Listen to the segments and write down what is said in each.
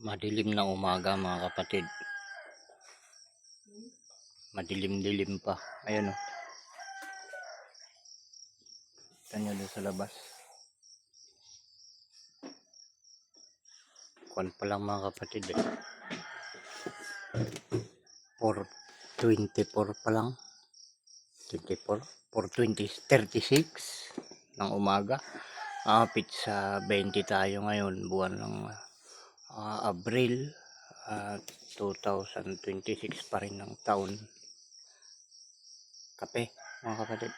Madilim na umaga mga kapatid. Madilim-dilim pa. Ayan o. Tignan nyo doon sa labas. Kuwan pa lang mga kapatid eh. 4:24 pa lang. 24, 4:20, 36 ng umaga. Kapit sa 20 tayo ngayon. Buwan ng Abril 2026 pa rin ng taon. Kape mga kapatid.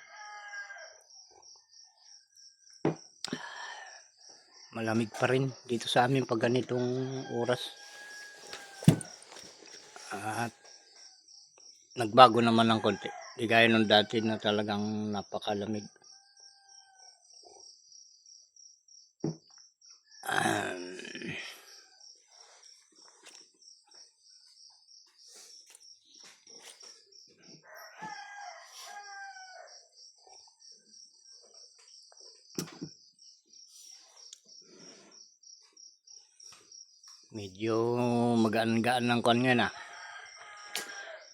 Malamig pa rin dito sa amin pag ganitong oras. At nagbago naman ng konti. Di gaya nung dati na talagang napakalamig. Medyo magaan-gaan ng kon ngayon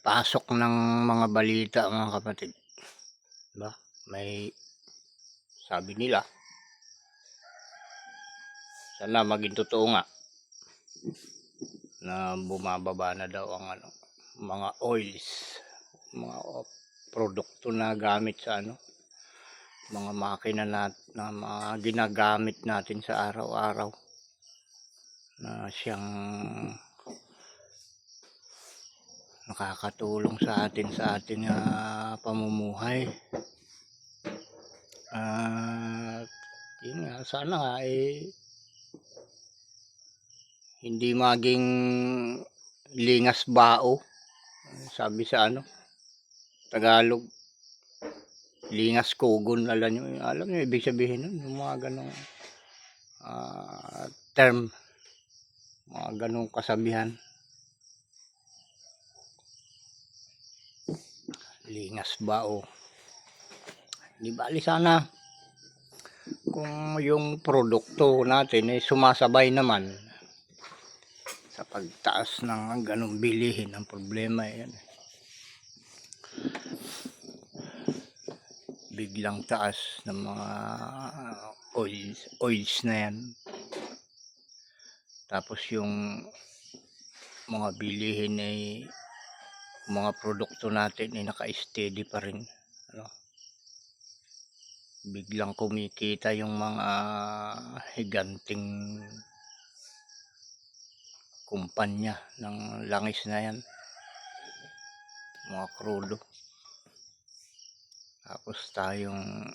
pasok ng mga balita mga kapatid. Diba? May sabi nila sana maging totoo nga na bumababa na daw ang mga oils, mga produkto na gamit sa mga makina na mga ginagamit natin sa araw-araw na siyang nakakatulong sa ating pamumuhay. At yun nga, sana nga hindi maging lingas bao, sabi sa Tagalog, lingas kugon. Alam nyo ibig sabihin nun, yung mga ganong term, mga ganong kasabihan. Lingas bao. Di bali sana kung yung produkto natin ay sumasabay naman sa pagtaas ng ganong bilihin. Ang problema yan, biglang taas ng mga oils na yan, tapos yung mga bilihin ay mga produkto natin ay naka-steady pa rin, biglang kumikita yung mga higanting kumpanya ng langis na yan, mga krudo. Tapos tayong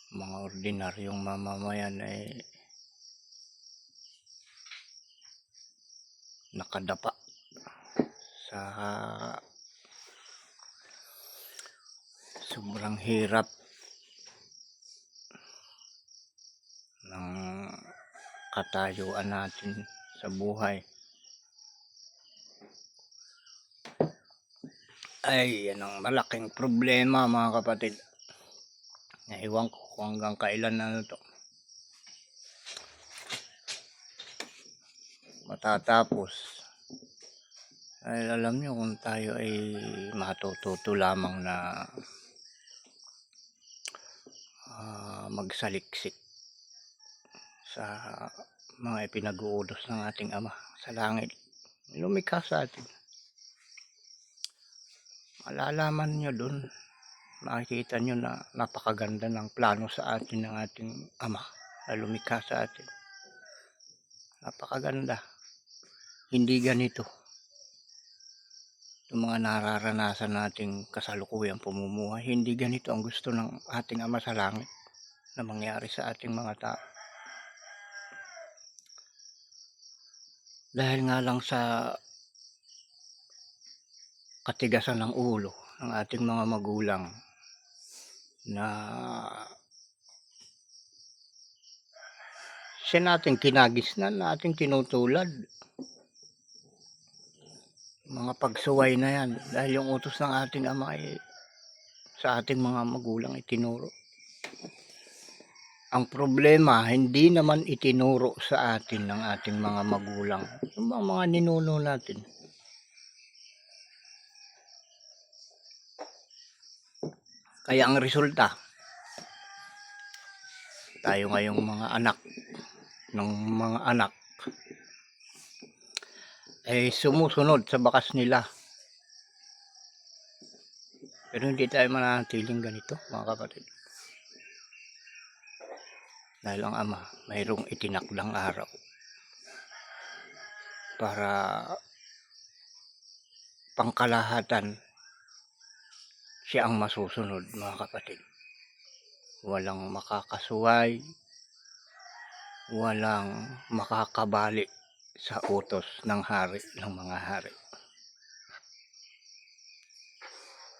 mga ordinaryong mamamayan ay nakadapa sa sobrang hirap ng katayuan natin sa buhay. Ay, yan ang malaking problema mga kapatid. Naiwan ko kung hanggang kailan to matatapos. Ay, alam nyo, kung tayo ay matututo lamang na magsaliksik sa mga ipinag-uutos ng ating Ama sa langit, lumikha sa atin, malalaman nyo dun, makikita nyo na napakaganda ng plano sa atin ng ating Ama na lumikha sa atin. Napakaganda. Hindi ganito yung mga nararanasan nating kasalukuyang pamumuhay. Hindi ganito ang gusto ng ating Ama sa langit na mangyari sa ating mga tao. Dahil nga lang sa katigasan ng ulo ng ating mga magulang na siya nating kinagisnan, na ating tinutulad. Mga pagsuway na yan dahil yung utos ng ating Ama ay sa ating mga magulang itinuro. Ang problema hindi naman itinuro sa atin ng ating mga magulang, yung mga ninuno natin. Kaya ang resulta, tayo ngayong mga anak ng mga anak ay sumusunod sa bakas nila. Pero hindi tayo mananatiling ganito, mga kapatid. Dahil ang Ama mayroong itinakdang araw para pangkalahatan siya ang masusunod, mga kapatid. Walang makakasuway, walang makakabali sa utos ng hari ng mga hari.